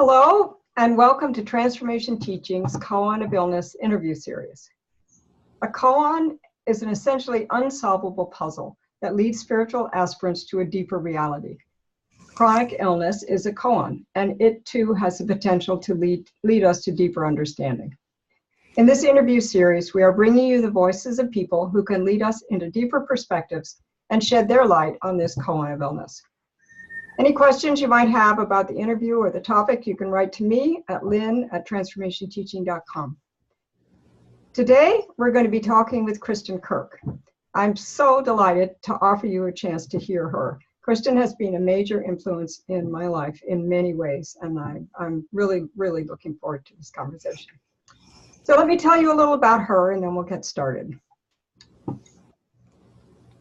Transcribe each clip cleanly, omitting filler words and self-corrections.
Hello, and welcome to Transformation Teaching's Koan of Illness interview series. A koan is an essentially unsolvable puzzle that leads spiritual aspirants to a deeper reality. Chronic illness is a koan, and it too has the potential to lead us to deeper understanding. In this interview series, we are bringing you the voices of people who can lead us into deeper perspectives and shed their light on this koan of illness. Any questions you might have about the interview or the topic, you can write to me at lynn@transformationteaching.com. Today, we're going to be talking with Kristin Kirk. I'm so delighted to offer you a chance to hear her. Kristin has been a major influence in my life in many ways, and I'm really, really looking forward to this conversation. So let me tell you a little about her, and then we'll get started.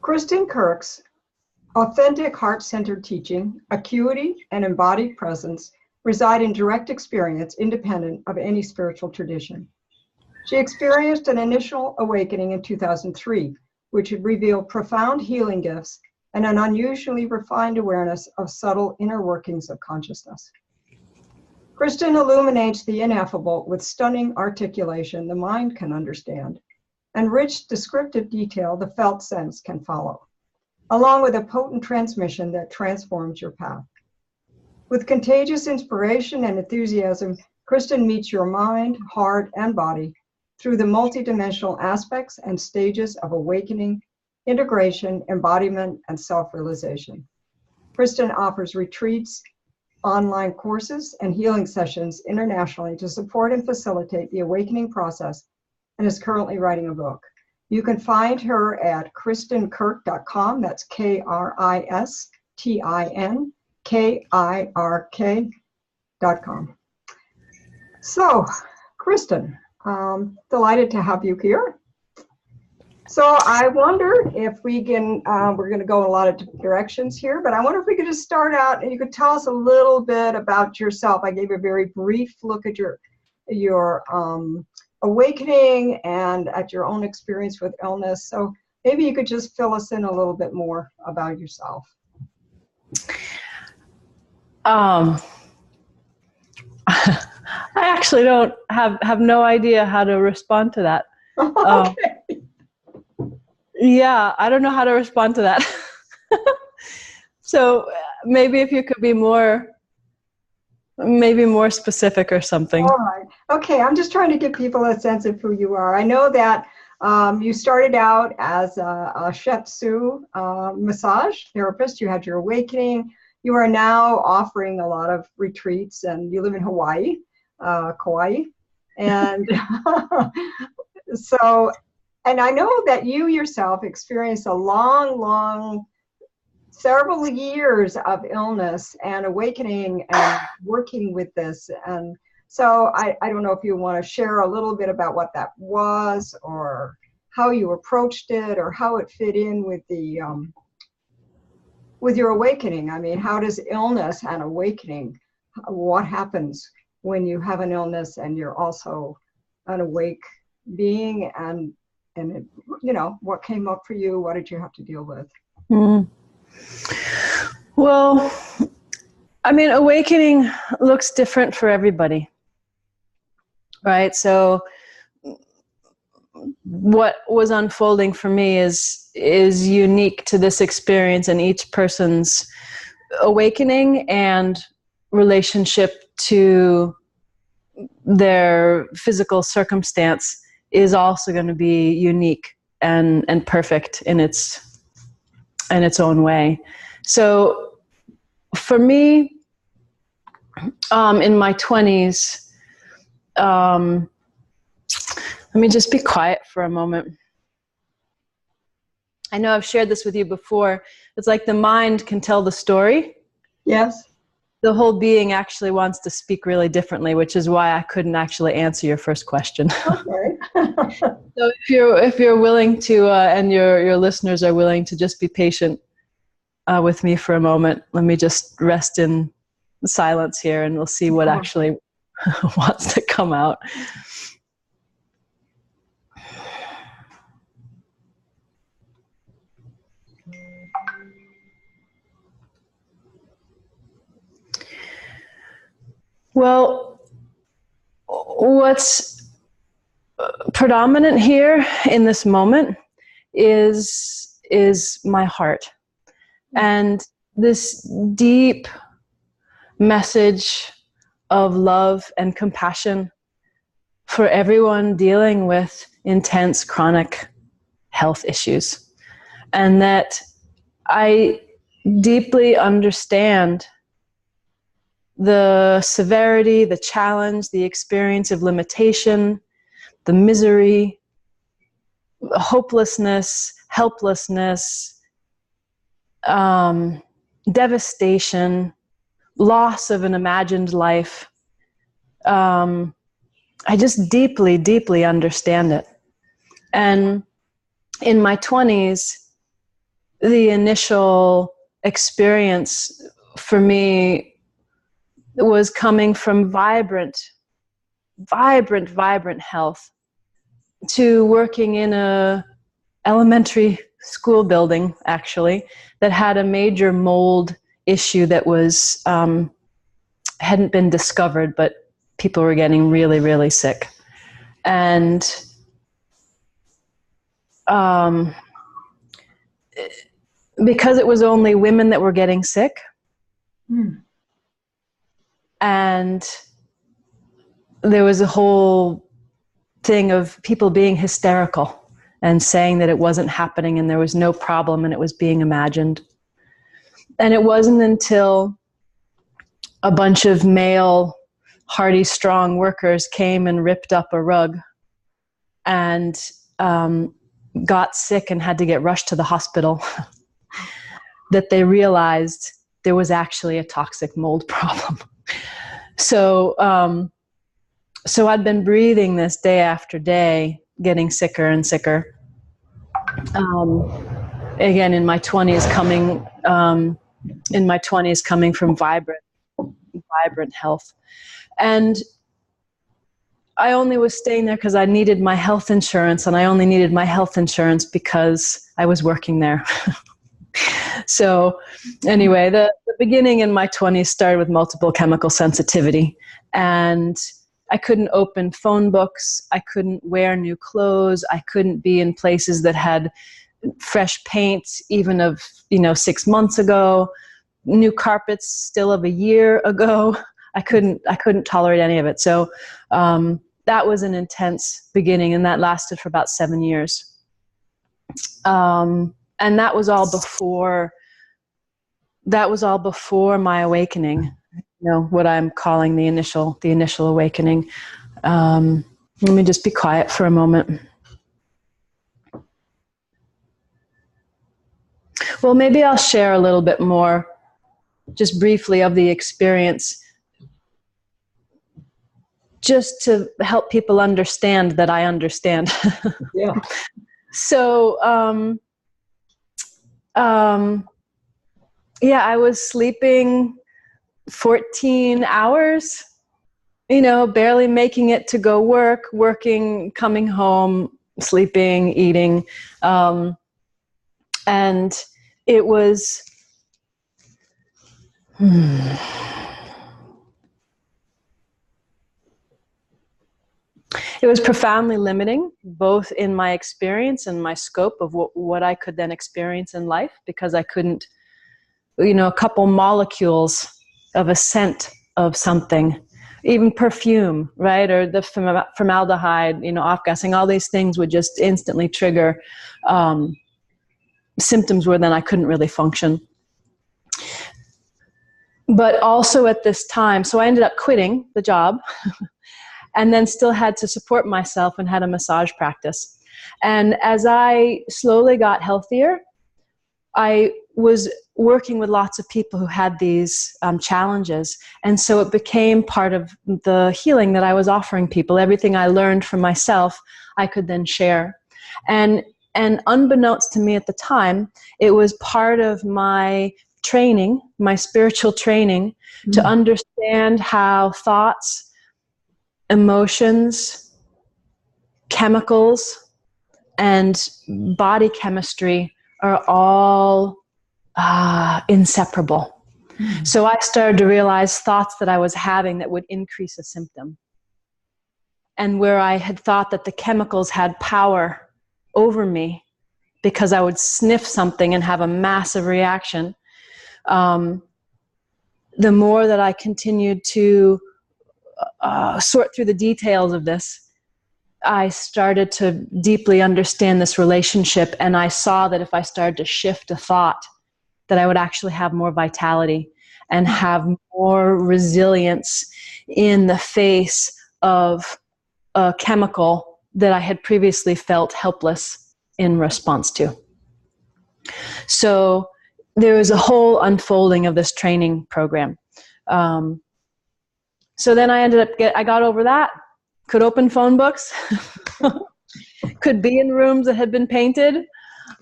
Kristin Kirk's authentic heart-centered teaching, acuity, and embodied presence reside in direct experience independent of any spiritual tradition. She experienced an initial awakening in 2003, which had revealed profound healing gifts and an unusually refined awareness of subtle inner workings of consciousness. Kristin illuminates the ineffable with stunning articulation the mind can understand, and rich descriptive detail the felt sense can follow, along with a potent transmission that transforms your path. With contagious inspiration and enthusiasm, Kristin meets your mind, heart, and body through the multidimensional aspects and stages of awakening, integration, embodiment, and self-realization. Kristin offers retreats, online courses, and healing sessions internationally to support and facilitate the awakening process, and is currently writing a book. You can find her at kristinkirk.com. That's KristiNKirk.com. So, Kristin, delighted to have you here. So I wonder if we can, we're going to go in a lot of directions here, but I wonder if we could just start out and you could tell us a little bit about yourself. I gave a very brief look at your awakening and at your own experience with illness. So maybe you could just fill us in a little bit more about yourself. I actually don't have no idea how to respond to that. Okay. Yeah, I don't know how to respond to that. So maybe if you could be more specific or something. All right. Okay, I'm just trying to give people a sense of who you are. I know that you started out as a shiatsu massage therapist. You had your awakening. You are now offering a lot of retreats, and you live in Hawaii, Kauai. And so, and I know that you yourself experienced a long, several years of illness and awakening and working with this. And so I don't know if you want to share a little bit about what that was or how you approached it or how it fit in with the with your awakening. I mean, how does illness and awakening, what happens when you have an illness and you're also an awake being, and it, you know, what came up for you? What did you have to deal with? Well, I mean, awakening looks different for everybody, right? So what was unfolding for me is unique to this experience, and each person's awakening and relationship to their physical circumstance is also going to be unique and perfect in its own way. So for me, in my 20s, let me just be quiet for a moment. I know I've shared this with you before. It's like the mind can tell the story. Yes. The whole being actually wants to speak really differently, which is why I couldn't actually answer your first question. Okay. So if you're willing to, and your listeners are willing to just be patient with me for a moment, let me just rest in silence here, and we'll see what actually wants to come out. Well, what's predominant here in this moment is my heart, and this deep message of love and compassion for everyone dealing with intense chronic health issues. And that I deeply understand the severity, the challenge, the experience of limitation, the misery, hopelessness, helplessness, devastation, loss of an imagined life. I just deeply, deeply understand it. And in my 20s, the initial experience for me was coming from vibrant health to working in a elementary school building, actually, that had a major mold issue that was hadn't been discovered, but people were getting really, really sick. And because it was only women that were getting sick, and there was a whole thing of people being hysterical and saying that it wasn't happening and there was no problem and it was being imagined. And it wasn't until a bunch of male, hardy, strong workers came and ripped up a rug and got sick and had to get rushed to the hospital that they realized there was actually a toxic mold problem. So I'd been breathing this day after day, getting sicker and sicker. Again, in my 20s, coming from vibrant health. And I only was staying there because I needed my health insurance, and I only needed my health insurance because I was working there. So anyway, the beginning in my 20s started with multiple chemical sensitivity, and I couldn't open phone books. I couldn't wear new clothes. I couldn't be in places that had fresh paint, even of, 6 months ago, new carpets still of a year ago. I couldn't tolerate any of it. So that was an intense beginning, and that lasted for about 7 years. And that was all before my awakening, what I'm calling the initial awakening. Let me just be quiet for a moment. Well, maybe I'll share a little bit more, just briefly, of the experience, just to help people understand that I understand. Yeah. So, I was sleeping 14 hours, barely making it to go work, working, coming home, sleeping, eating. And it was, it was profoundly limiting, both in my experience and my scope of what I could then experience in life, because I couldn't, a couple molecules of a scent of something, even perfume, right? Or the formaldehyde, off-gassing, all these things would just instantly trigger symptoms where then I couldn't really function. But also at this time, so I ended up quitting the job and then still had to support myself and had a massage practice. And as I slowly got healthier, I was working with lots of people who had these challenges. And so it became part of the healing that I was offering people. Everything I learned from myself, I could then share. And unbeknownst to me at the time, it was part of my training, my spiritual training, to understand how thoughts, emotions, chemicals, and body chemistry are all inseparable. So I started to realize thoughts that I was having that would increase a symptom. And where I had thought that the chemicals had power over me because I would sniff something and have a massive reaction, the more that I continued to sort through the details of this, I started to deeply understand this relationship, and I saw that if I started to shift a thought, that I would actually have more vitality and have more resilience in the face of a chemical that I had previously felt helpless in response to. So there was a whole unfolding of this training program. So then I ended up I got over that, could open phone books, could be in rooms that had been painted.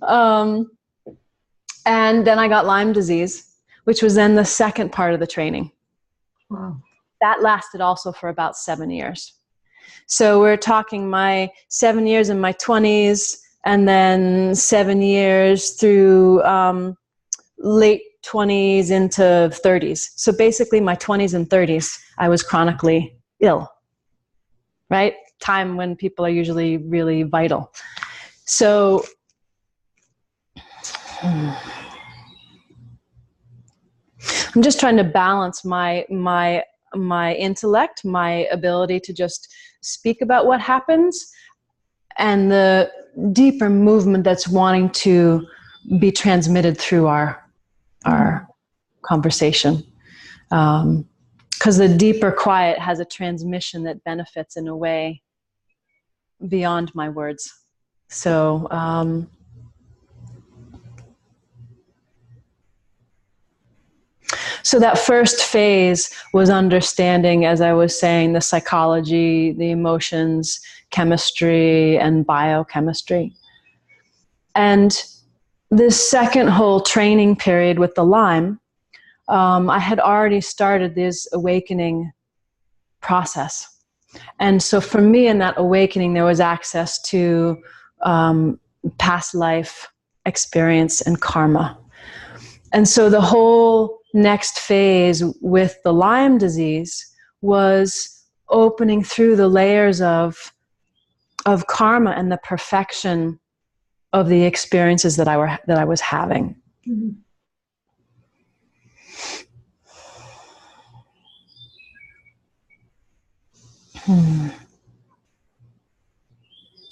And then I got Lyme disease, which was then the second part of the training. Wow. That lasted also for about 7 years. So we're talking my 7 years in my 20s, and then 7 years through late 20s into 30s. So basically my 20s and 30s, I was chronically ill, right? Time when people are usually really vital. So I'm just trying to balance my intellect, my ability to just speak about what happens, and the deeper movement that's wanting to be transmitted through our conversation. Because the deeper quiet has a transmission that benefits in a way beyond my words. So so that first phase was understanding, as I was saying, the psychology, the emotions, chemistry, and biochemistry. And this second whole training period with the Lyme, I had already started this awakening process. And so for me in that awakening, there was access to past life experience and karma. And so the whole next phase with the Lyme disease was opening through the layers of karma and the perfection of the experiences that I was having. Mm-hmm.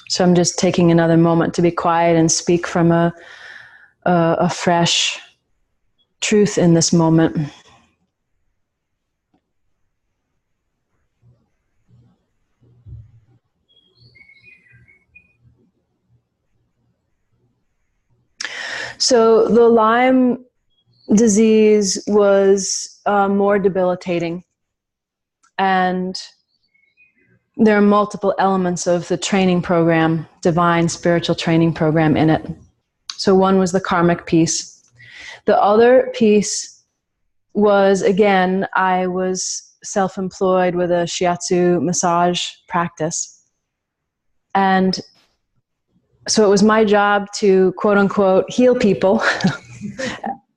So I'm just taking another moment to be quiet and speak from a fresh truth in this moment. So the Lyme disease was more debilitating, and there are multiple elements of the training program, divine spiritual training program in it. So one was the karmic piece. The other piece was, again, I was self-employed with a shiatsu massage practice. And so it was my job to, quote unquote, heal people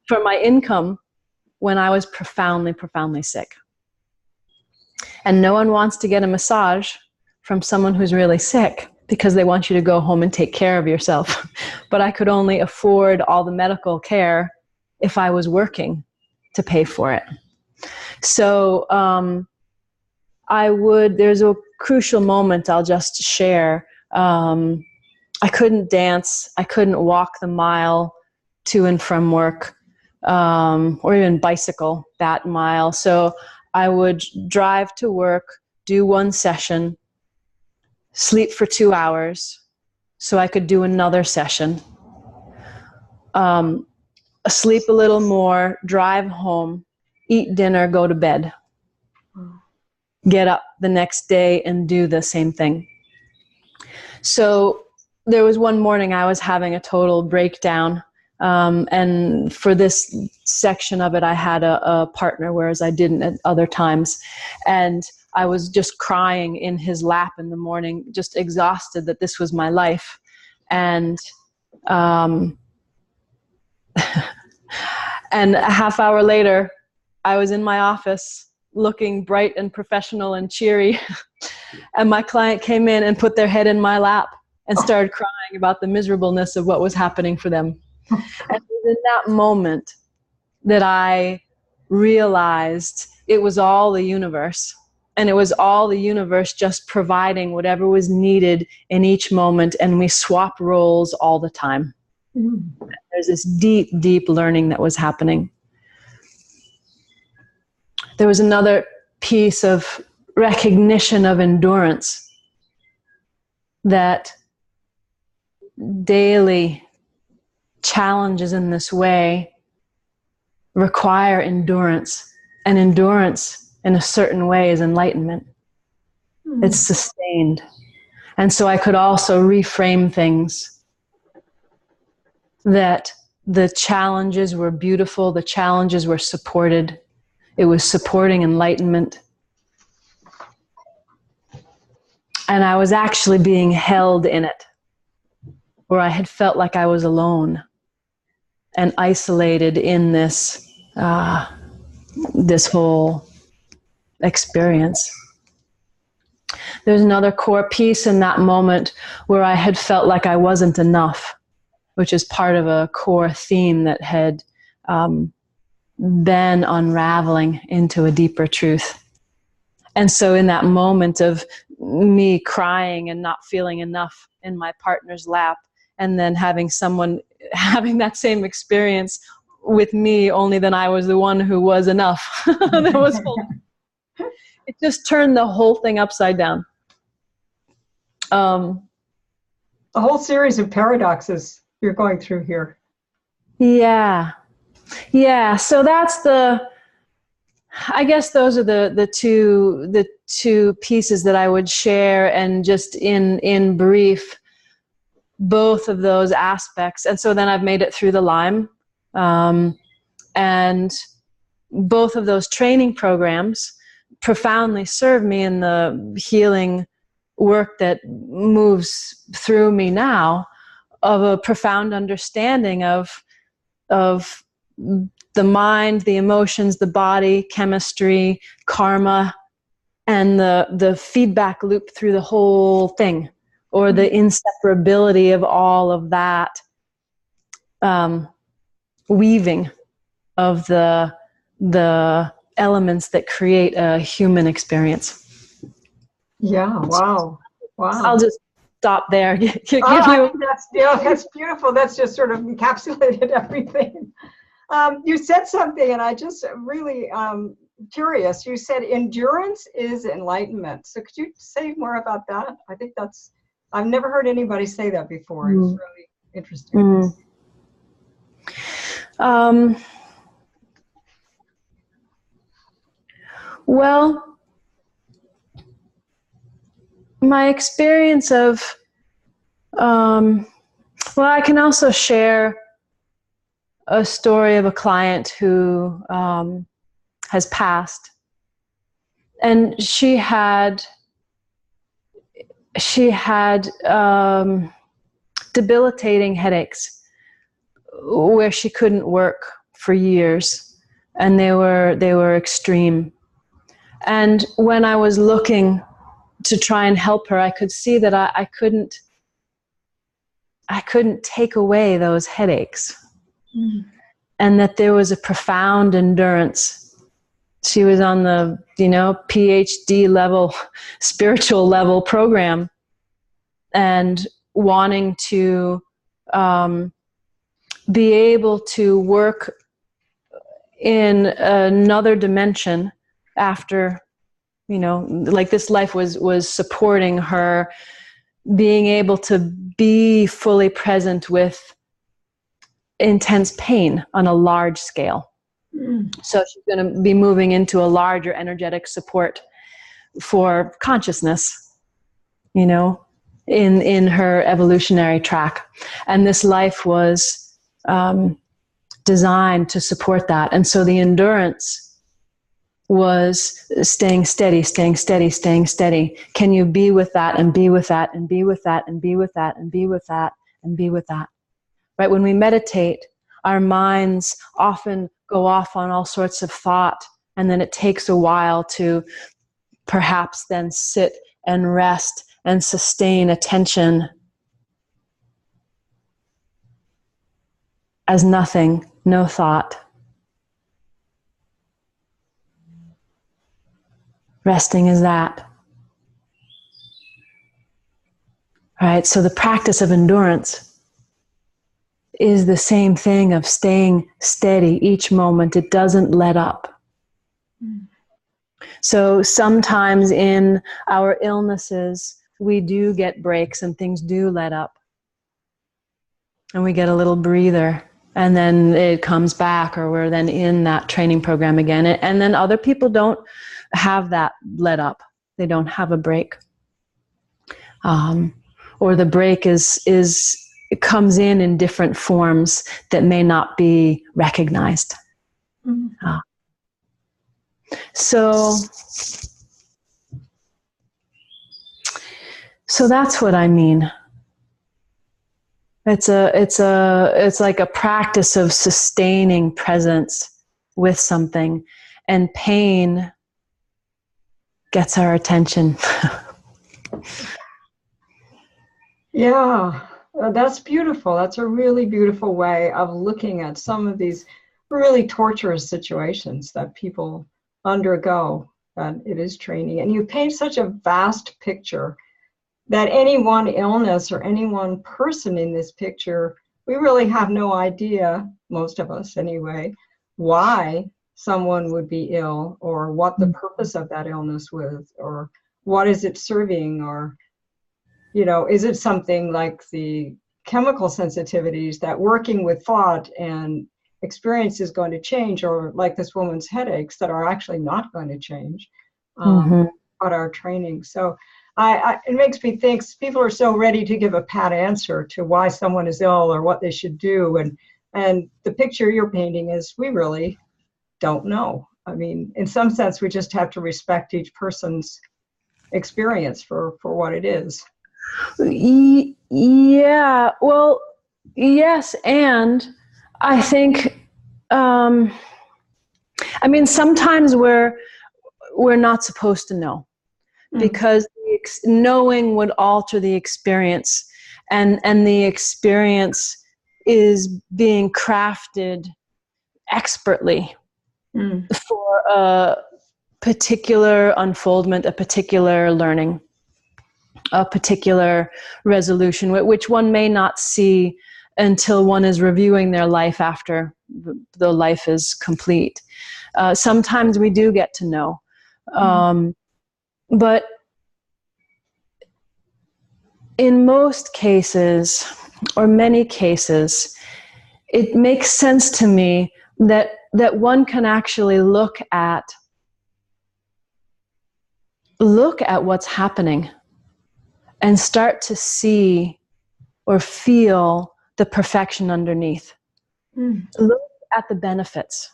for my income when I was profoundly, profoundly sick. And no one wants to get a massage from someone who's really sick because they want you to go home and take care of yourself. But I could only afford all the medical care if I was working to pay for it. So there's a crucial moment I'll just share. I couldn't dance. I couldn't walk the mile to and from work, or even bicycle that mile. So I would drive to work, do one session, sleep for 2 hours so I could do another session, sleep a little more, drive home, eat dinner, go to bed, get up the next day and do the same thing. So there was one morning I was having a total breakdown. And for this section of it, I had a partner, whereas I didn't at other times. And I was just crying in his lap in the morning, just exhausted that this was my life. And and a half hour later, I was in my office looking bright and professional and cheery, and my client came in and put their head in my lap and started crying about the miserableness of what was happening for them. And it was in that moment that I realized it was all the universe. And it was all the universe just providing whatever was needed in each moment. And we swap roles all the time. There's this deep, deep learning that was happening. There was another piece of recognition of endurance, that daily challenges in this way require endurance, and endurance in a certain way is enlightenment. It's sustained. And so I could also reframe things, that the challenges were beautiful, the challenges were supported. It was supporting enlightenment. And I was actually being held in it, where I had felt like I was alone and isolated in this this whole experience. There's another core piece in that moment where I had felt like I wasn't enough, which is part of a core theme that had been unraveling into a deeper truth. And so in that moment of me crying and not feeling enough in my partner's lap, and then having someone having that same experience with me, only then I was the one who was enough. That was it just turned the whole thing upside down. A whole series of paradoxes you're going through here. Yeah. So that's I guess those are the two pieces that I would share, and just in brief, both of those aspects. And so then I've made it through the Lyme, and both of those training programs profoundly serve me in the healing work that moves through me now, of a profound understanding of the mind, the emotions, the body, chemistry, karma, and the feedback loop through the whole thing, or the inseparability of all of that weaving of the elements that create a human experience. Yeah. Wow. I'll just stop there. That's beautiful. That's just sort of encapsulated everything. You said something, and I just really curious. You said endurance is enlightenment. So could you say more about that? I think I've never heard anybody say that before. It's really interesting. Well, my experience of, I can also share a story of a client who has passed, and she had debilitating headaches where she couldn't work for years, and they were extreme. And when I was looking to try and help her, I could see that I couldn't take away those headaches, and that there was a profound endurance. She was on the, PhD level, spiritual level program, and wanting to be able to work in another dimension after, like this life was supporting her being able to be fully present with intense pain on a large scale. So she's going to be moving into a larger energetic support for consciousness, in her evolutionary track. And this life was designed to support that. And so the endurance was staying steady, staying steady, staying steady. Can you be with that and be with that and be with that and be with that and be with that and be with that? Right? When we meditate, our minds often go off on all sorts of thought And then it takes a while to perhaps then sit and rest and sustain attention as nothing, no thought. Resting is that. Right? So the practice of endurance is the same thing of staying steady each moment. It doesn't let up. So sometimes in our illnesses, we do get breaks and things do let up. And we get a little breather and then it comes back, or we're then in that training program again. And then other people don't have that let up. They don't have a break. Or the break it comes in different forms that may not be recognized. Mm-hmm. So that's what I mean. It's like a practice of sustaining presence with something, and pain gets our attention. Yeah, that's beautiful. That's a really beautiful way of looking at some of these really torturous situations that people undergo. That it is training, and you paint such a vast picture that any one illness or any one person in this picture, we really have no idea, most of us anyway, why someone would be ill, or what the purpose of that illness was, or what is it serving, or, you know, is it something like the chemical sensitivities that working with thought and experience is going to change, or like this woman's headaches that are actually not going to change but our training. So it makes me think people are so ready to give a pat answer to why someone is ill or what they should do. And the picture you're painting is we really don't know. I mean, in some sense, we just have to respect each person's experience for what it is. Yeah, well, yes. And I think, I mean, sometimes we're not supposed to know, because knowing would alter the experience, and the experience is being crafted expertly for a particular unfoldment, a particular learning, a particular resolution, which one may not see until one is reviewing their life after the life is complete. Sometimes we do get to know. But in most cases, or many cases, it makes sense to me that one can actually look at what's happening and start to see or feel the perfection underneath. Look at the benefits.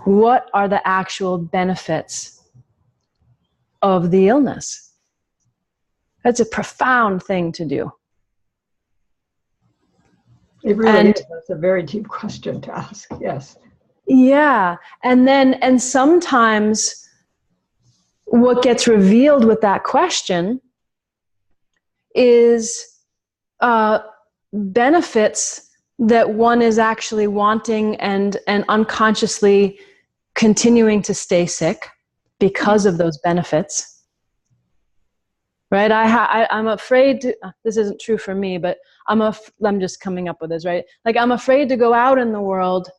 What are the actual benefits of the illness? That's a profound thing to do. It really is. That's a very deep question to ask. Yes. Yeah. And sometimes what gets revealed with that question is benefits that one is actually wanting and unconsciously continuing to stay sick because of those benefits. Right? I'm afraid to, this isn't true for me, but I'm just coming up with this, right? Like, I'm afraid to go out in the world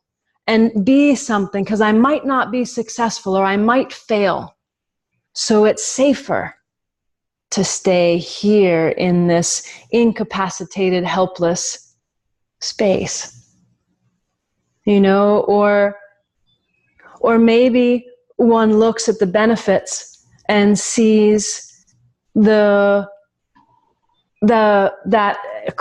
and be something because I might not be successful, or I might fail. So it's safer to stay here in this incapacitated, helpless space, you know, or maybe one looks at the benefits and sees that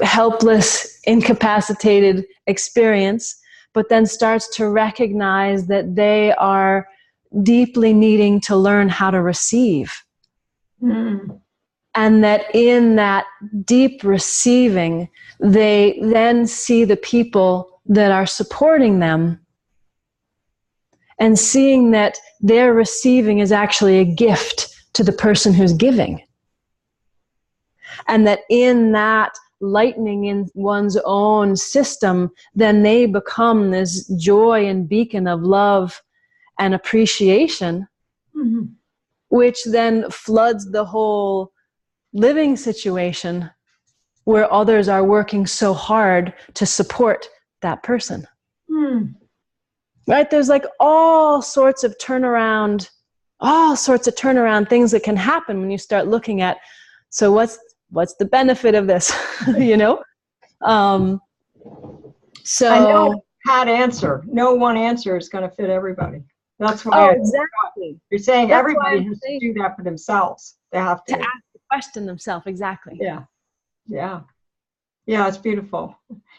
helpless, incapacitated experience, but then starts to recognize that they are deeply needing to learn how to receive. And that in that deep receiving, they then see the people that are supporting them and seeing that their receiving is actually a gift to the person who's giving. And that in that lightening in one's own system, then they become this joy and beacon of love and appreciation, Mm-hmm. which then floods the whole living situation where others are working so hard to support that person. Mm. Right? There's like all sorts of turnaround things that can happen when you start looking at, so what's the benefit of this? You know? So I know had answer. No one answer is going to fit everybody. That's why exactly. You're saying That's everybody has to do that for themselves. They have to ask the question themselves. Exactly. Yeah. Yeah. Yeah, it's beautiful.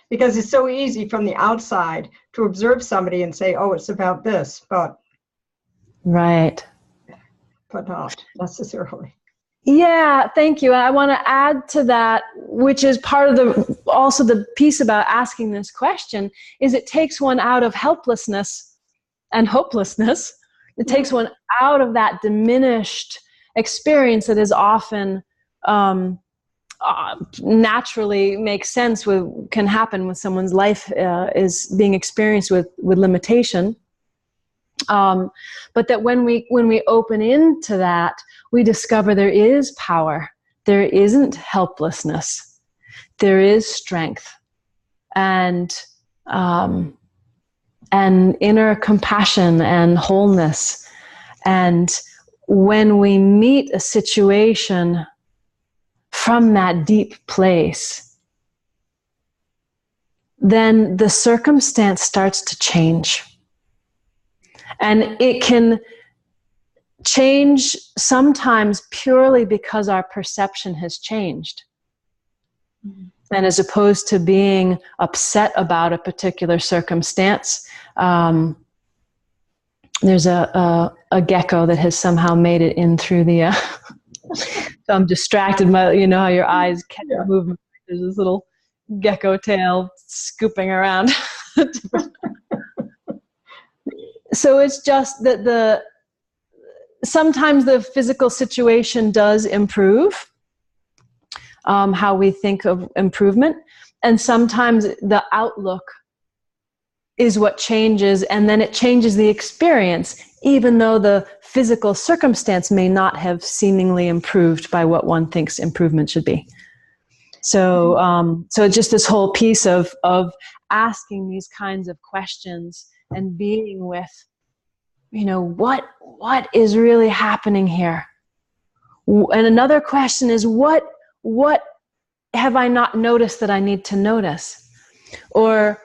Because it's so easy from the outside to observe somebody and say, oh, it's about this, but right. not necessarily. Yeah, thank you. I want to add to that, which is part of also the piece about asking this question, is it takes one out of helplessness and hopelessness. It takes one out of that diminished experience that is often naturally makes sense can happen with someone's life is being experienced with limitation. But that when we open into that, we discover there is power, there isn't helplessness, there is strength, and inner compassion and wholeness. And when we meet a situation from that deep place, then the circumstance starts to change. And it can change sometimes purely because our perception has changed. Mm-hmm. And as opposed to being upset about a particular circumstance, there's a gecko that has somehow made it in through the... So I'm distracted by, you know how your eyes catch the movement. There's this little gecko tail scooping around. So it's just that sometimes the physical situation does improve how we think of improvement, and sometimes the outlook is what changes, and then it changes the experience, even though the physical circumstance may not have seemingly improved by what one thinks improvement should be. So, so just this whole piece of asking these kinds of questions and being with, you know, what is really happening here? And another question is, what have I not noticed that I need to notice? Or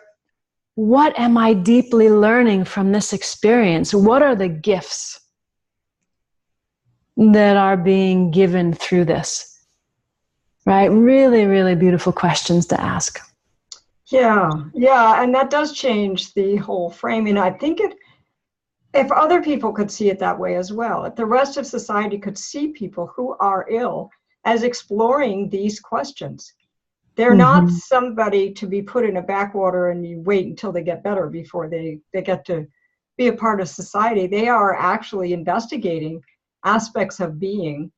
what am I deeply learning from this experience? What are the gifts that are being given through this? Right? Really, really beautiful questions to ask. Yeah, and that does change the whole framing. I think if other people could see it that way as well, if the rest of society could see people who are ill as exploring these questions. They're not somebody to be put in a backwater and you wait until they get better before they get to be a part of society. They are actually investigating aspects of being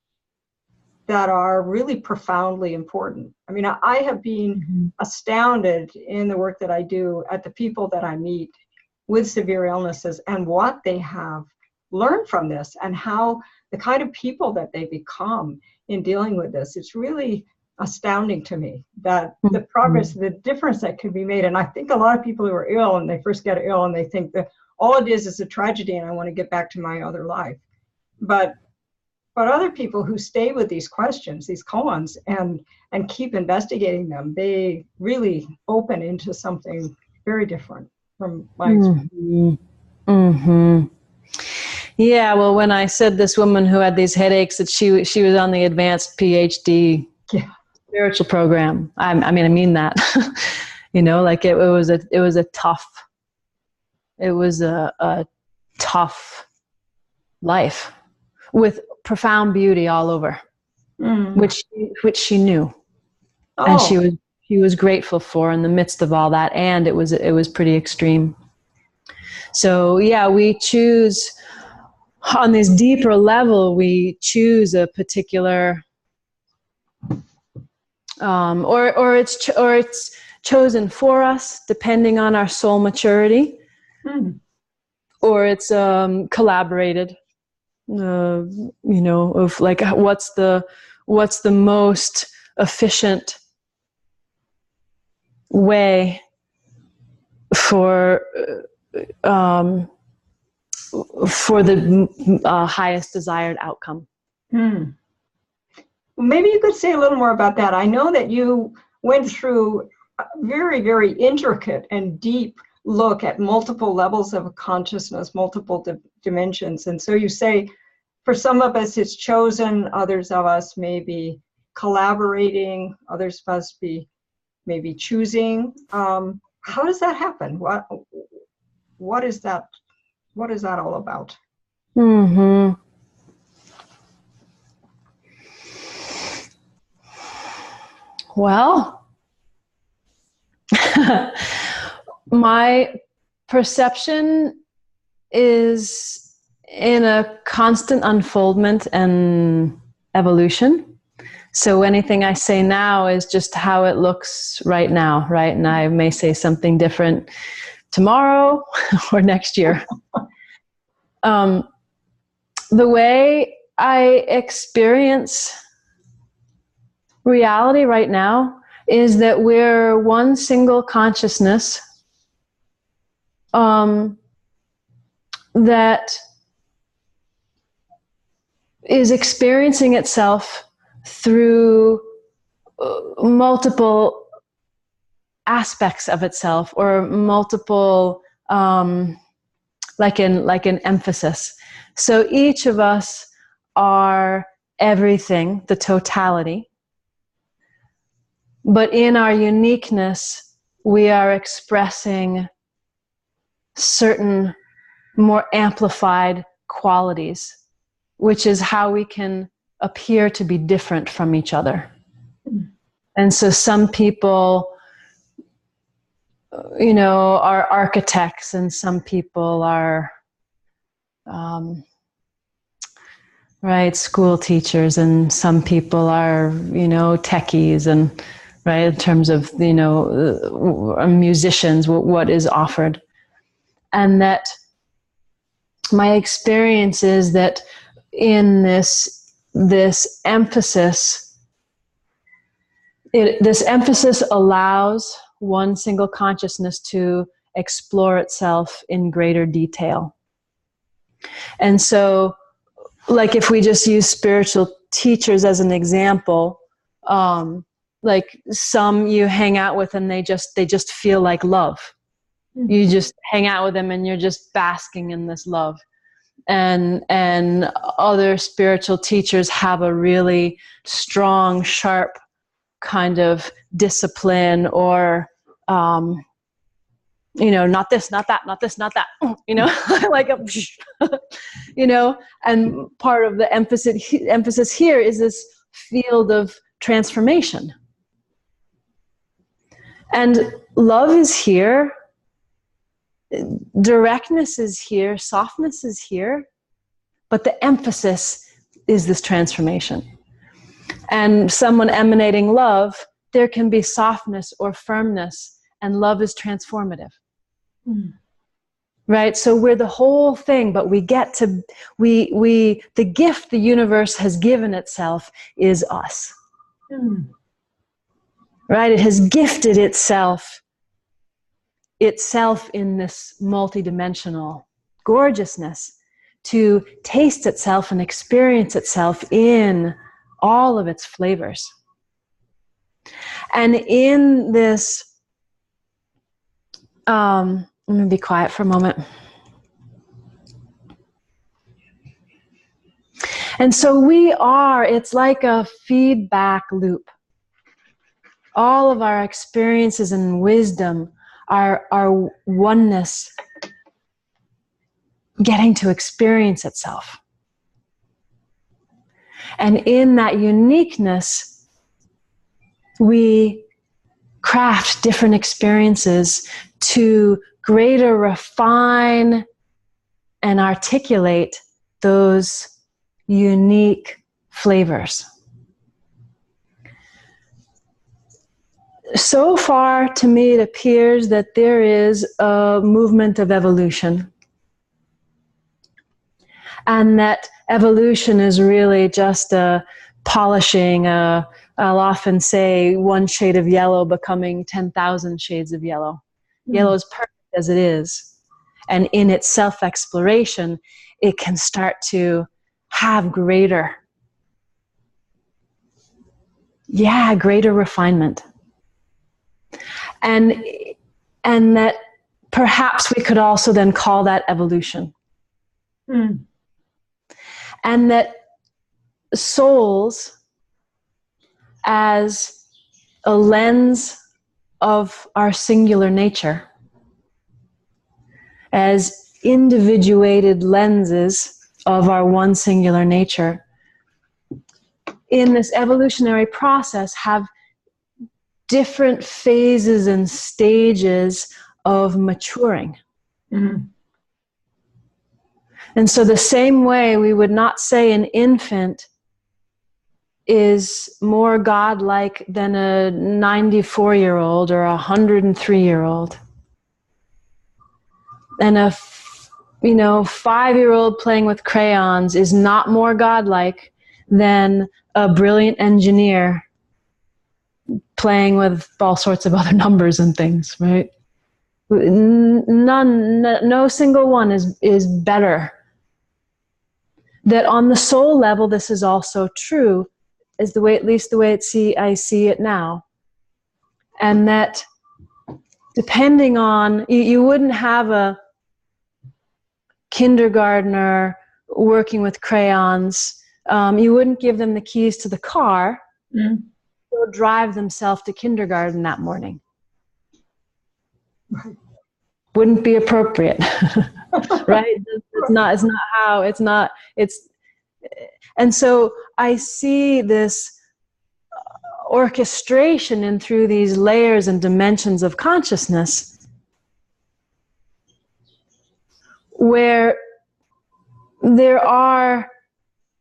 that are really profoundly important. I mean, I have been astounded in the work that I do at the people that I meet with severe illnesses and what they have learned from this and how the kind of people that they become in dealing with this. It's really astounding to me that the progress, the difference that can be made. And I think a lot of people who are ill and they first get ill and they think that all it is a tragedy and I want to get back to my other life. But other people who stay with these questions, these koans, and keep investigating them, they really open into something very different from my experience. Yeah, well, when I said this woman who had these headaches, that she was on the advanced PhD spiritual program. I mean that. You know, like it was a tough life with profound beauty all over, which she knew, and she was grateful for in the midst of all that, and it was pretty extreme. So yeah, we choose on this deeper level, we choose a particular, or it's chosen for us depending on our soul maturity, or it's collaborated. Of like what's the most efficient way for the highest desired outcome. Well, maybe you could say a little more about that. I know that you went through a very, very intricate and deep look at multiple levels of consciousness, multiple dimensions. And so you say, for some of us it's chosen, others of us may be collaborating, others must be maybe choosing. How does that happen? What is that all about? Mm-hmm. Well, my perception is in a constant unfoldment and evolution. So anything I say now is just how it looks right now, right? And I may say something different tomorrow or next year. The way I experience reality right now is that we're one single consciousness that is experiencing itself through multiple aspects of itself, or multiple like an emphasis. So each of us are everything, the totality, but in our uniqueness we are expressing certain more amplified qualities, which is how we can appear to be different from each other. And so some people, are architects, and some people are, school teachers, and some people are, techies, and right, in terms of, musicians, what is offered. And that my experience is that in this emphasis, this emphasis allows one single consciousness to explore itself in greater detail. And so, like if we just use spiritual teachers as an example, like some you hang out with and they just feel like love. You just hang out with them and you're just basking in this love. And other spiritual teachers have a really strong, sharp kind of discipline, or not this, not that, not this, not that, like a and part of the emphasis here is this field of transformation. And love is here, directness is here, softness is here, but the emphasis is this transformation. And someone emanating love, there can be softness or firmness, and love is transformative. Right? So we're the whole thing, but we get to, the gift the universe has given itself is us. Right? It has gifted itself in this multidimensional gorgeousness to taste itself and experience itself in all of its flavors. And in this, I'm going to be quiet for a moment. And so it's like a feedback loop. All of our experiences and wisdom, our oneness, getting to experience itself. And in that uniqueness, we craft different experiences to greater refine and articulate those unique flavors. So far, to me, it appears that there is a movement of evolution, and that evolution is really just a polishing. I'll often say one shade of yellow becoming 10,000 shades of yellow. Yellow is perfect as it is, and in its self-exploration, it can start to have greater refinement. And that perhaps we could also then call that evolution. And that souls, as a lens of our singular nature, as individuated lenses of our one singular nature, in this evolutionary process have different phases and stages of maturing. And so the same way we would not say an infant is more godlike than a 94-year-old or a 103-year-old. And a 5-year-old playing with crayons is not more godlike than a brilliant engineer playing with all sorts of other numbers and things, right? No single one is better. That on the soul level, this is also true, is the way, at least the way I see it now. And that depending on, you wouldn't have a kindergartner working with crayons. You wouldn't give them the keys to the car. They'll drive themselves to kindergarten that morning. Wouldn't be appropriate. Right? And so I see this orchestration in through these layers and dimensions of consciousness where there are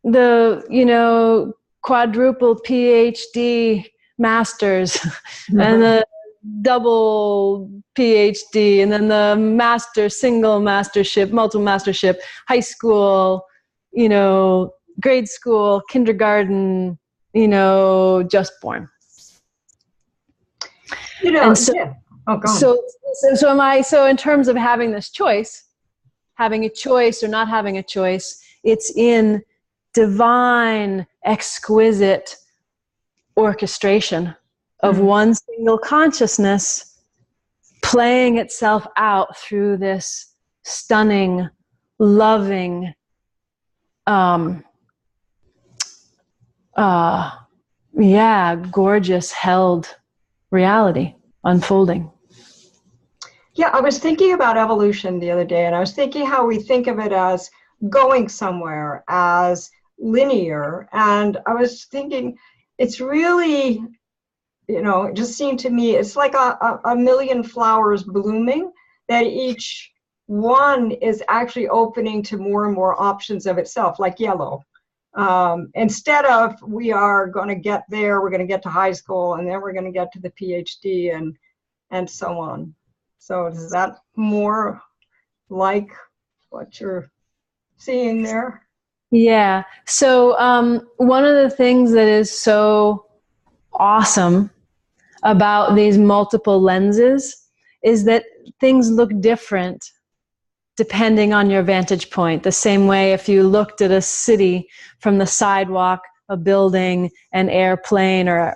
the, quadruple PhD masters and the double PhD, and then the single mastership, multiple mastership, high school, grade school, kindergarten, just born. And so, yeah. Oh, go on. So in terms of having this choice, having a choice or not having a choice, it's in divine, exquisite orchestration of one single consciousness playing itself out through this stunning, loving, gorgeous, held reality unfolding. Yeah, I was thinking about evolution the other day, and I was thinking how we think of it as going somewhere, as linear. And I was thinking, it's really, it just seemed to me, it's like a million flowers blooming, that each one is actually opening to more and more options of itself, like yellow. Instead of, we are going to get there, we're going to get to high school, and then we're going to get to the PhD and so on. So is that more like what you're seeing there? Yeah. So one of the things that is so awesome about these multiple lenses is that things look different depending on your vantage point. The same way if you looked at a city from the sidewalk, a building, an airplane, or,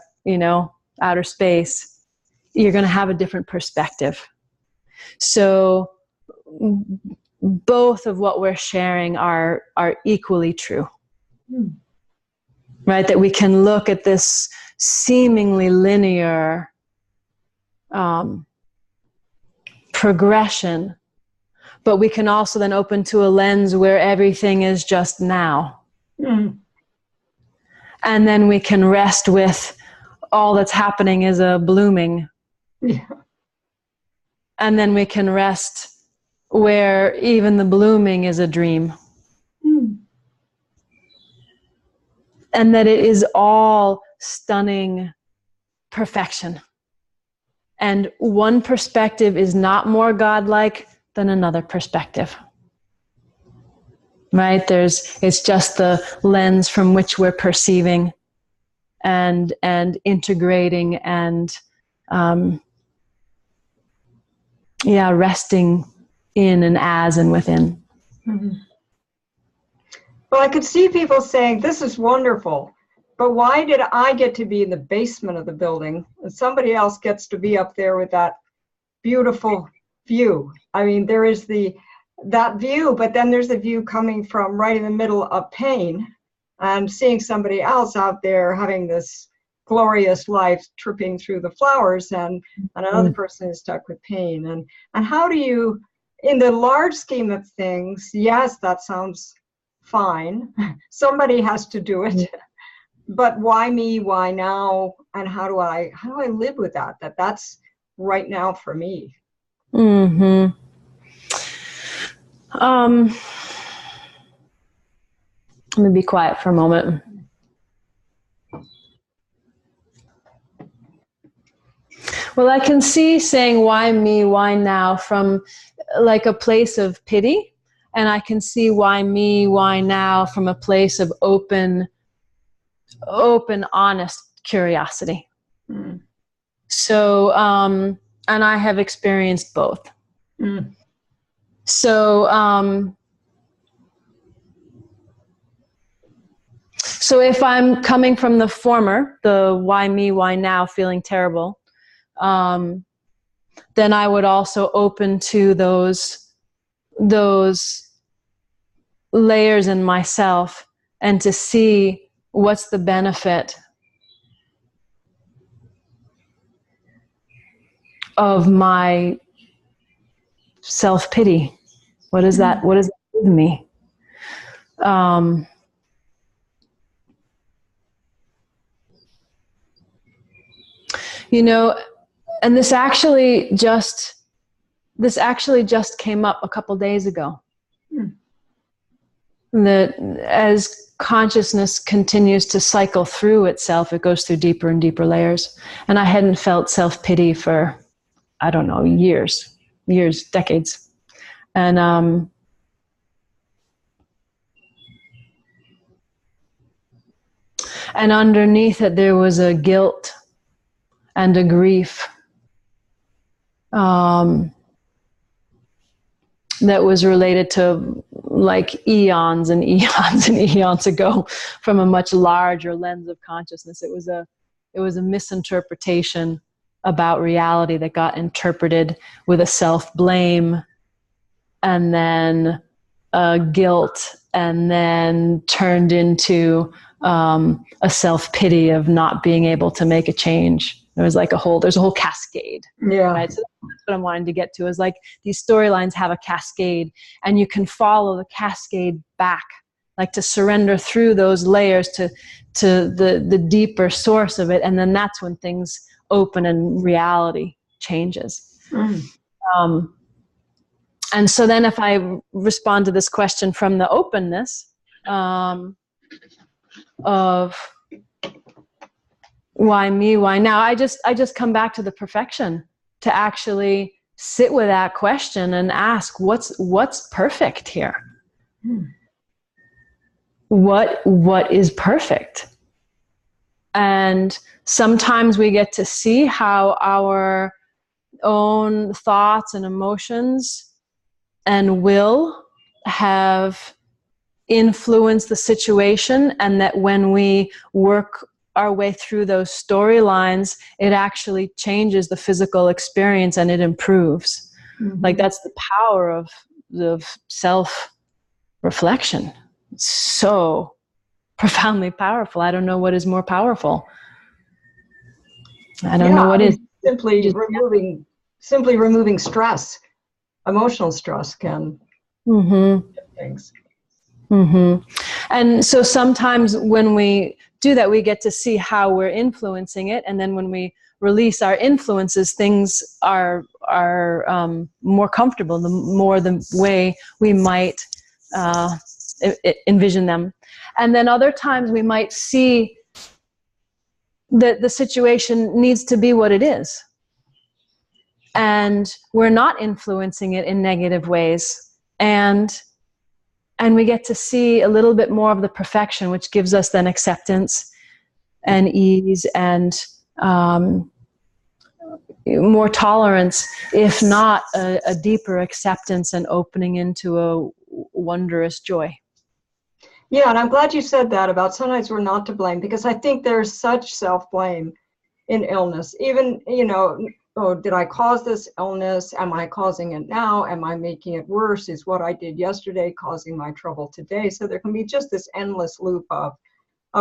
outer space, you're going to have a different perspective. So both of what we're sharing are equally true, right? That we can look at this seemingly linear progression, but we can also then open to a lens where everything is just now. And then we can rest with all that's happening is a blooming. And then we can rest where even the blooming is a dream. And that it is all stunning perfection. And one perspective is not more godlike than another perspective. Right? It's just the lens from which we're perceiving and integrating and resting in and as and within. Mm-hmm. Well, I could see people saying, this is wonderful, but why did I get to be in the basement of the building and somebody else gets to be up there with that beautiful view? I mean, there is that view, but then there's the view coming from right in the middle of pain and seeing somebody else out there having this glorious life tripping through the flowers, and another person is stuck with pain. And how do you, in the large scheme of things, yes, that sounds fine. Somebody has to do it. But why me? Why now? And how do I live with that? That's right now for me. Mm-hmm. Let me be quiet for a moment. Well, I can see saying why me, why now from like a place of pity. And I can see why me, why now from a place of open, honest curiosity. Mm. So, and I have experienced both. Mm. So, so if I'm coming from the former, the why me, why now, feeling terrible, then I would also open to those layers in myself and to see what's the benefit of my self-pity. What is that? What does that give me? And this actually just came up a couple days ago. That as consciousness continues to cycle through itself, it goes through deeper and deeper layers. And I hadn't felt self-pity for, I don't know, years, decades. And underneath it, there was a guilt and a grief that was related to like eons and eons and eons ago from a much larger lens of consciousness. It was a misinterpretation about reality that got interpreted with a self-blame and then guilt, and then turned into a self-pity of not being able to make a change. There's a whole cascade. Yeah. Right? So that's what I'm wanting to get to, is like these storylines have a cascade, and you can follow the cascade back, like to surrender through those layers to the deeper source of it. And then that's when things open and reality changes. And so then if I respond to this question from the openness of why me, why now, I just come back to the perfection, to actually sit with that question and ask, what's perfect here? What is perfect? And sometimes we get to see how our own thoughts and emotions and will have influenced the situation, and that when we work our way through those storylines, it actually changes the physical experience and it improves. Like that's the power of self-reflection. It's so profoundly powerful. I don't know what is more powerful. I don't know what is. Simply removing stress, emotional stress can things. And so sometimes when we do that, we get to see how we're influencing it. And then when we release our influences, things are more comfortable, the more the way we might envision them. And then other times we might see that the situation needs to be what it is, and we're not influencing it in negative ways, and we get to see a little bit more of the perfection, which gives us then acceptance and ease and more tolerance, if not a deeper acceptance and opening into a wondrous joy. Yeah, and I'm glad you said that about sometimes we're not to blame, because I think there's such self-blame in illness. Even, oh, did I cause this illness? Am I causing it now? Am I making it worse? Is what I did yesterday causing my trouble today? So there can be just this endless loop of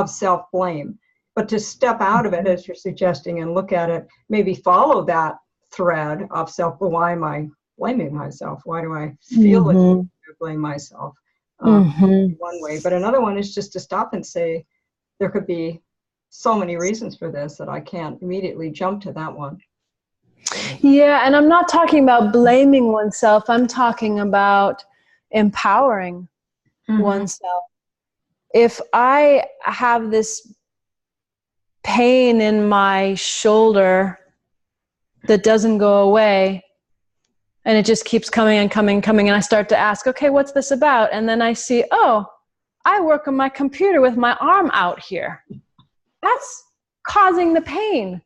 self-blame. But to step out of it, as you're suggesting, and look at it, maybe follow that thread of why am I blaming myself? Why do I feel it to blame myself? One way, but another one is just to stop and say, there could be so many reasons for this that I can't immediately jump to that one. Yeah, and I'm not talking about blaming oneself. I'm talking about empowering oneself. If I have this pain in my shoulder that doesn't go away, and it just keeps coming and coming and coming, and I start to ask, okay, what's this about? And then I see, oh, I work on my computer with my arm out here. That's causing the pain.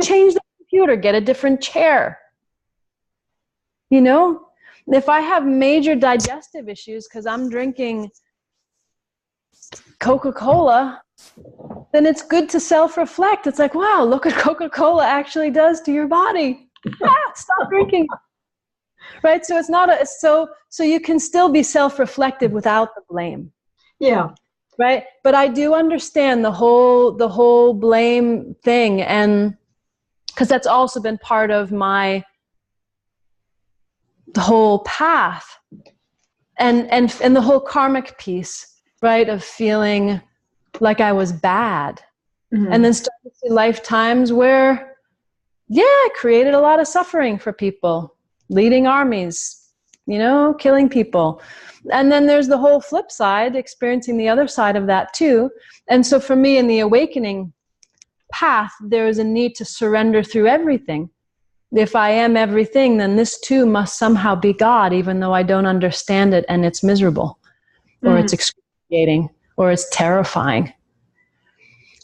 Change the computer, get a different chair. If I have major digestive issues because I'm drinking Coca-Cola, then it's good to self-reflect. It's like, wow, look what Coca-Cola actually does to your body. Stop drinking. Right? So it's not so you can still be self-reflective without the blame. Yeah. Right? But I do understand the whole blame thing, and because that's also been part of the whole path and the whole karmic piece, right? Of feeling like I was bad. And then start to see lifetimes where, I created a lot of suffering for people, leading armies, killing people. And then there's the whole flip side, experiencing the other side of that too. And so for me in the awakening path, there is a need to surrender through everything. If I am everything, then this too must somehow be God, even though I don't understand it and it's miserable or it's excruciating or it's terrifying.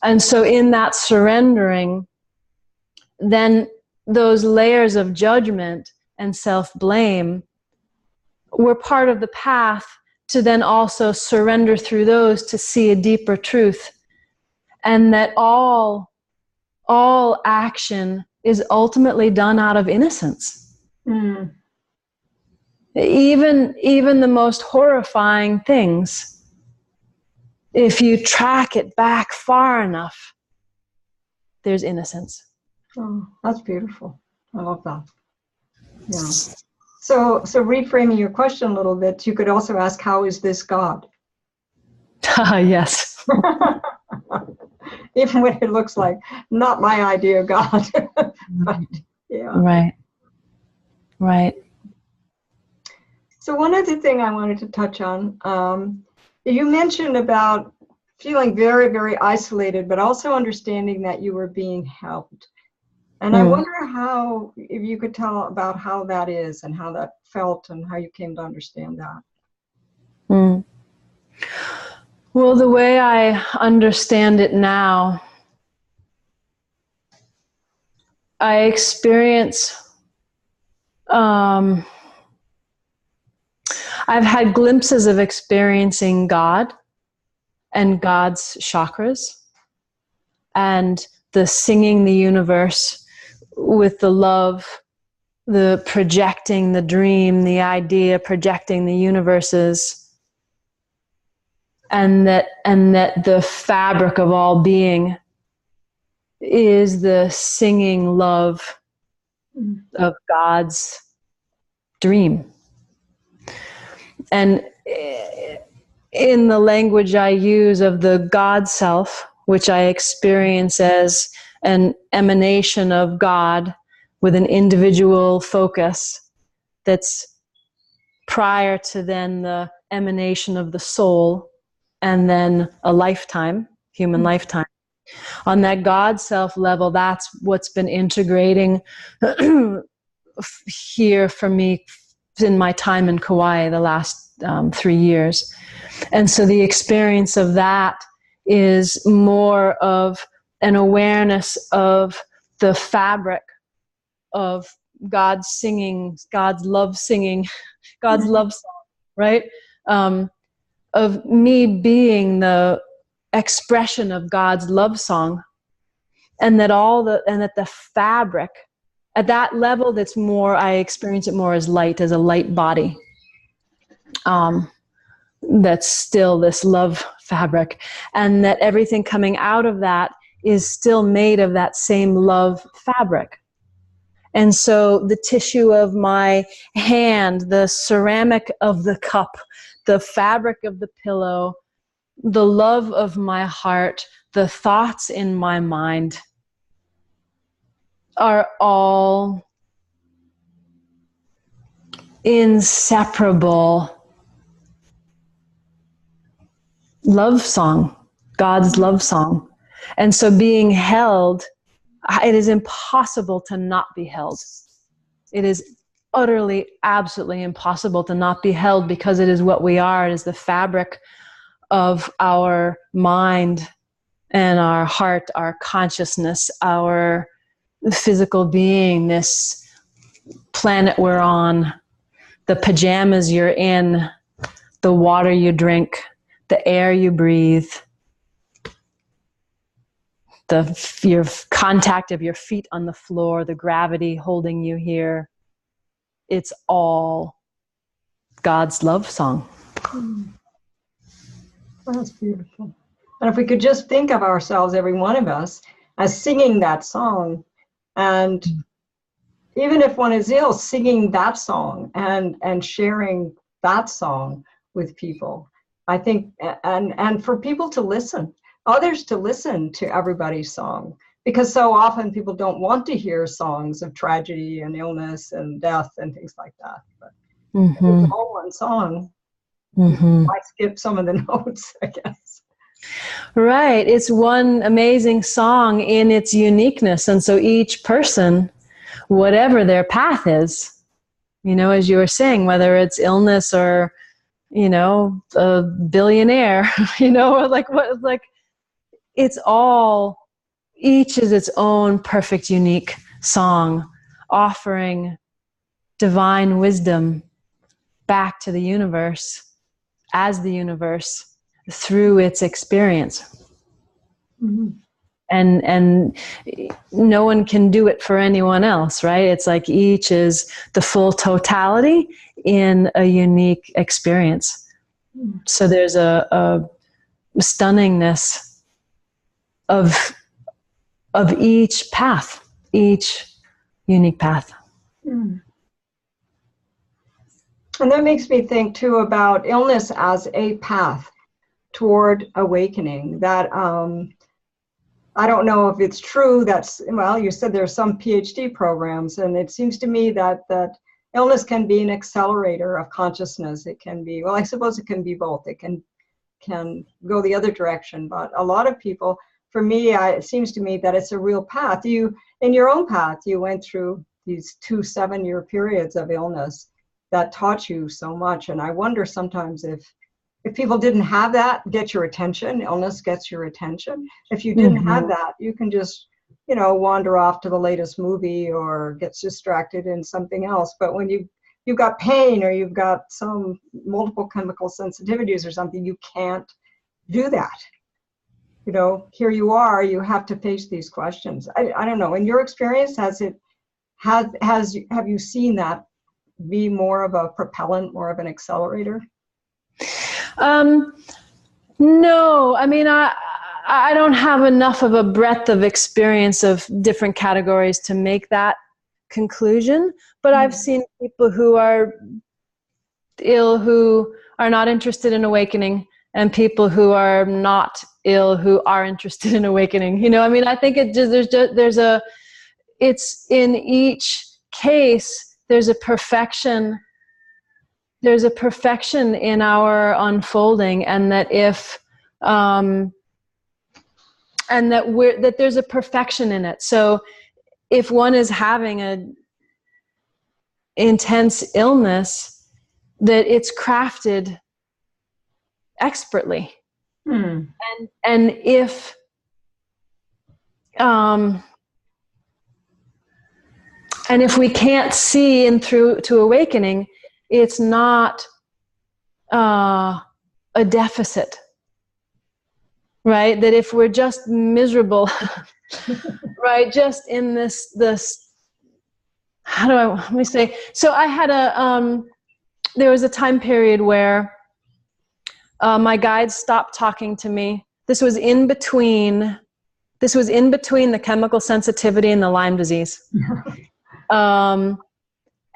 And so in that surrendering, then those layers of judgment and self-blame were part of the path to then also surrender through those to see a deeper truth, and that all action is ultimately done out of innocence. Even the most horrifying things, if you track it back far enough, there's innocence. Oh, that's beautiful. I love that. Yeah. So reframing your question a little bit, you could also ask, how is this God? Yes. Even when it looks like not my idea of God. But, yeah. Right. So one other thing I wanted to touch on, you mentioned about feeling very, very isolated, but also understanding that you were being helped. And I wonder if you could tell about how that is and how that felt and how you came to understand that. Well, the way I understand it now, I experience, I've had glimpses of experiencing God and God's chakras and the singing the universe with the love, the projecting the dream, the idea, projecting the universes, and that the fabric of all being is the singing love of God's dream. And in the language I use of the God self, which I experience as an emanation of God with an individual focus that's prior to then the emanation of the soul, and then a lifetime, human lifetime. On that God self level, that's what's been integrating here for me in my time in Kauai the last 3 years. And so the experience of that is more of an awareness of the fabric of God's singing, God's love singing, God's love song, right? Of me being the expression of God's love song, and that the fabric at that level, that's more, I experience it more as light, as a light body. That's still this love fabric, and that everything coming out of that is still made of that same love fabric. And so the tissue of my hand, the ceramic of the cup, the fabric of the pillow, the love of my heart, the thoughts in my mind are all inseparable love song, God's love song. And so being held, it is impossible to not be held. It is utterly, absolutely impossible to not be held, because it is what we are. It is the fabric of our mind and our heart, our consciousness, our physical being, this planet we're on, the pajamas you're in, the water you drink, the air you breathe, your contact of your feet on the floor, the gravity holding you here. It's all God's love song. That's beautiful. And if we could just think of ourselves, every one of us, as singing that song, and even if one is ill, singing that song and sharing that song with people, I think, and for people to listen, others to listen to everybody's song, because so often people don't want to hear songs of tragedy and illness and death and things like that. But if it's all one song, I skip some of the notes, I guess. Right. It's one amazing song in its uniqueness. And so each person, whatever their path is, as you were saying, whether it's illness or, a billionaire, it's all, each is its own perfect, unique song, offering divine wisdom back to the universe, as the universe, through its experience. And no one can do it for anyone else, right? It's like each is the full totality in a unique experience. So there's a stunningness of each path, each unique path. And that makes me think too about illness as a path toward awakening. That I don't know if it's true. You said there's some PhD programs, and it seems to me that illness can be an accelerator of consciousness. It can be, I suppose it can be both. It can go the other direction. But a lot of people, for me, it seems to me that it's a real path. In your own path, you went through these 2 7-year periods of illness that taught you so much. And I wonder sometimes if people didn't have that, get your attention, illness gets your attention. If you didn't have that, you can just, wander off to the latest movie or gets distracted in something else. But when you've got pain, or you've got some multiple chemical sensitivities or something, you can't do that. Here you are, you have to face these questions. I don't know, in your experience, have you seen that be more of a propellant, more of an accelerator? No, I mean, I don't have enough of a breadth of experience of different categories to make that conclusion, but I've seen people who are ill who are not interested in awakening, and people who are not ill who are interested in awakening. You know, I mean, I think it's in each case, there's a perfection in our unfolding, and that that there's a perfection in it. So if one is having a intense illness, that it's crafted expertly. And if we can't see in through to awakening, it's not a deficit, right? That if we're just miserable, right, just in this, let me say, so I had there was a time period where my guides stopped talking to me. This was in between the chemical sensitivity and the Lyme disease.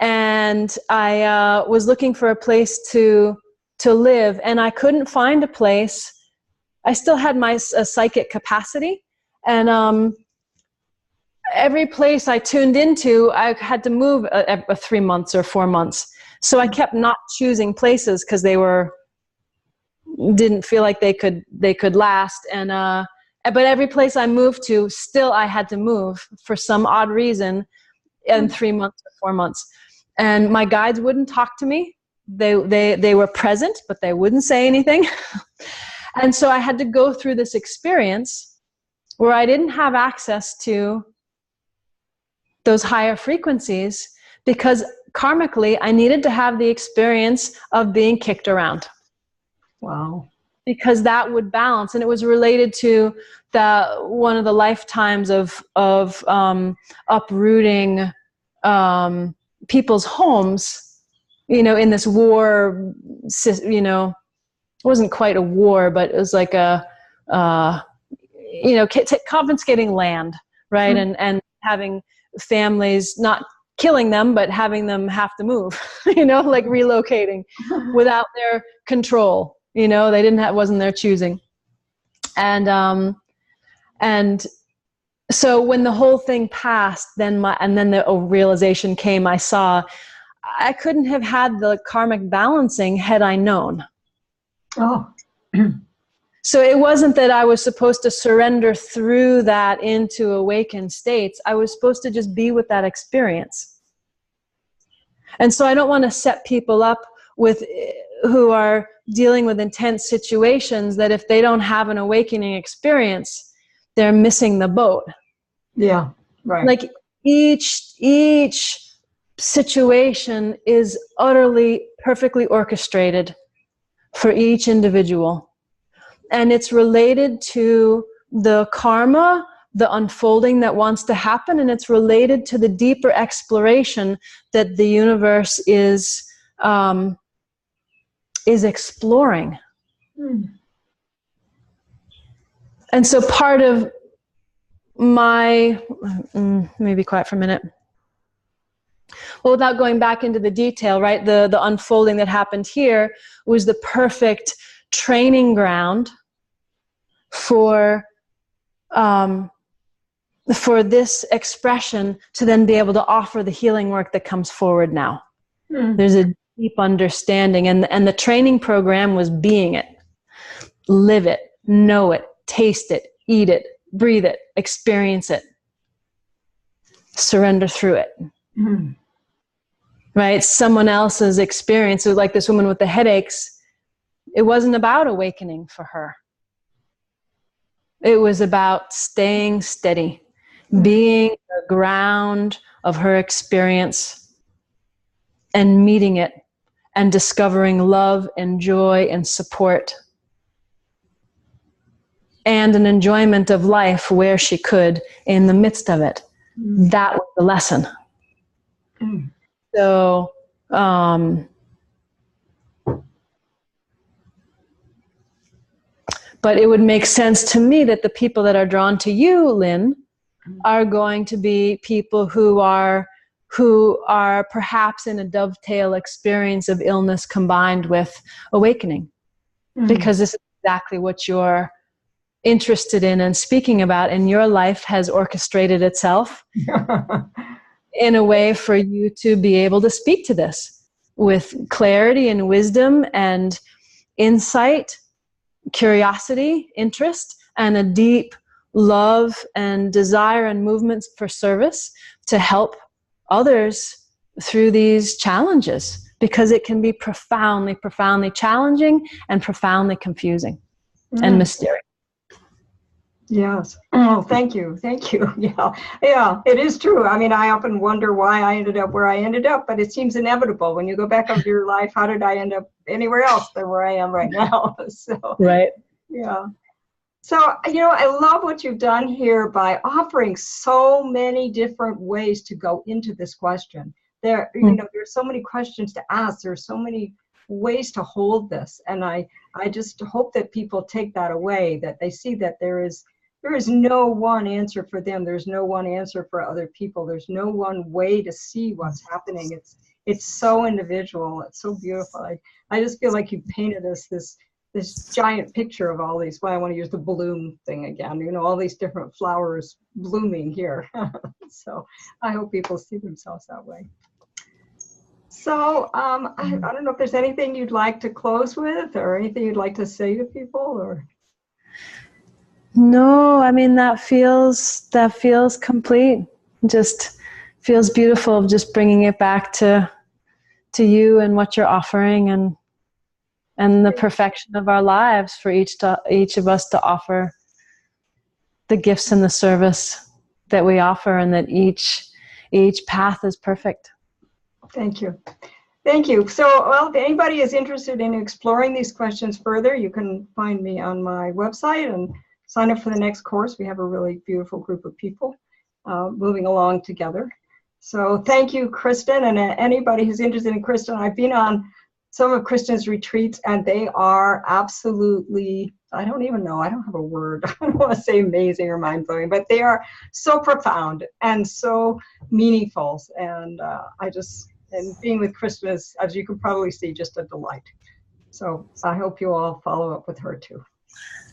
And I was looking for a place to live, and I couldn't find a place. I still had my psychic capacity, and every place I tuned into, I had to move 3 months or 4 months. So I kept not choosing places because they didn't feel like they could last. And but every place I moved to, still I had to move for some odd reason in 3 months or 4 months. And my guides wouldn't talk to me. They were present, but they wouldn't say anything. And so I had to go through this experience where I didn't have access to those higher frequencies, because karmically I needed to have the experience of being kicked around. Wow. Because that would balance, and it was related to one of the lifetimes of uprooting people's homes, you know, in this war. You know, it wasn't quite a war, but it was like confiscating land, right, and having families, not killing them, but having them have to move, you know, like relocating without their control. You know, they wasn't their choosing. And so when the whole thing passed, then the realization came. I saw I couldn't have had the karmic balancing had I known. Oh. So it wasn't that I was supposed to surrender through that into awakened states. I was supposed to just be with that experience. And so I don't want to set people up who are dealing with intense situations that if they don't have an awakening experience, they're missing the boat. Yeah, right. Like each situation is utterly, perfectly orchestrated for each individual. And it's related to the karma, the unfolding that wants to happen, and it's related to the deeper exploration that the universe is exploring. And so part of my, let me be quiet for a minute. Well, without going back into the detail, right, the unfolding that happened here was the perfect training ground for this expression to then be able to offer the healing work that comes forward now. There's a deep understanding, and the training program was being it, live it, know it, taste it, eat it, breathe it, experience it, surrender through it. Right? Someone else's experience, like this woman with the headaches, it wasn't about awakening for her. It was about staying steady, being the ground of her experience and meeting it and discovering love and joy and support and an enjoyment of life where she could in the midst of it. That was the lesson. So, but it would make sense to me that the people that are drawn to you, Lynn, are going to be people who are perhaps in a dovetail experience of illness combined with awakening. Because this is exactly what you're interested in and speaking about in your life has orchestrated itself in a way for you to be able to speak to this with clarity and wisdom and insight, curiosity, interest, and a deep love and desire and movements for service to help others through these challenges, because it can be profoundly, profoundly challenging and profoundly confusing and mysterious. Yes. Oh, thank you. Thank you. Yeah. Yeah, it is true. I mean, I often wonder why I ended up where I ended up, but it seems inevitable. When you go back over your life, how did I end up anywhere else than where I am right now? So, right. Yeah. So, I love what you've done here by offering so many different ways to go into this question. There's so many questions to ask. There's so many ways to hold this. And I just hope that people take that away, that they see that there is no one answer for them. There's no one answer for other people. There's no one way to see what's happening. It's so individual. It's so beautiful. I just feel like you painted us this giant picture of all these, well, I want to use the bloom thing again, all these different flowers blooming here. So I hope people see themselves that way. So I don't know if there's anything you'd like to close with or anything you'd like to say to people or. No, I mean, that feels complete. Just feels beautiful, just bringing it back to you and what you're offering and the perfection of our lives for each of us to offer the gifts and the service that we offer, and that each path is perfect. Thank you. Thank you. So, well, if anybody is interested in exploring these questions further, you can find me on my website and sign up for the next course. We have a really beautiful group of people moving along together. So thank you, Kristin. And anybody who's interested in Kristin, I've been on some of Kristin's retreats, and they are absolutely, I don't even know, I don't have a word. I don't want to say amazing or mind-blowing, but they are so profound and so meaningful. And and being with Kristin is, as you can probably see, just a delight. So I hope you all follow up with her too.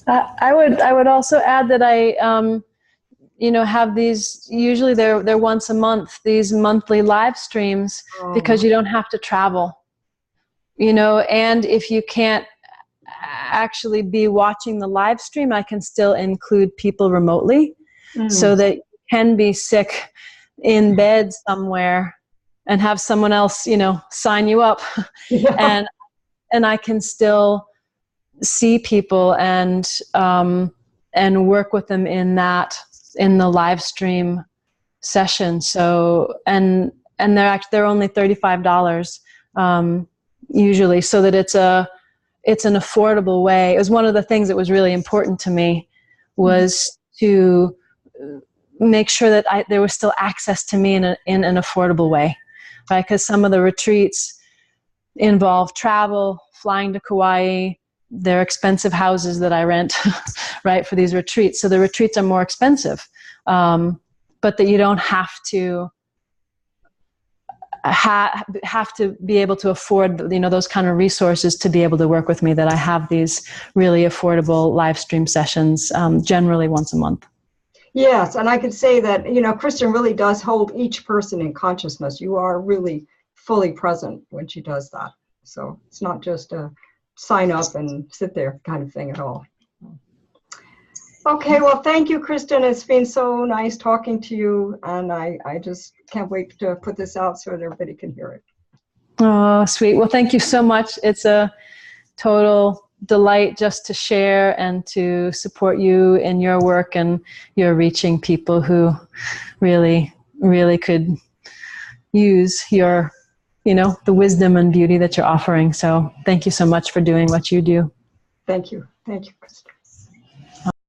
I would also add that I, have these, usually they're once a month, these monthly live streams, because you don't have to travel, and if you can't actually be watching the live stream, I can still include people remotely so that you can be sick in bed somewhere and have someone else, sign you up. Yeah. And I can still see people and work with them in the live stream session. So and they're only $35 usually, so that it's an affordable way. It was one of the things that was really important to me, was to make sure that there was still access to me in an affordable way, right? Because some of the retreats involve travel, flying to Kauai. They're expensive houses that I rent, right, for these retreats. So the retreats are more expensive, but that you don't have to have to be able to afford, those kind of resources to be able to work with me, that I have these really affordable live stream sessions, generally once a month. Yes, and I could say that, Kristin really does hold each person in consciousness. You are really fully present when she does that. So it's not just a sign up and sit there kind of thing at all. Okay, well, thank you, Kristin. It's been so nice talking to you, and I just can't wait to put this out so that everybody can hear it. Oh, sweet. Well, thank you so much. It's a total delight just to share and to support you in your work, and you're reaching people who really, really could use your, the wisdom and beauty that you're offering. So thank you so much for doing what you do. Thank you. Thank you, Kristin.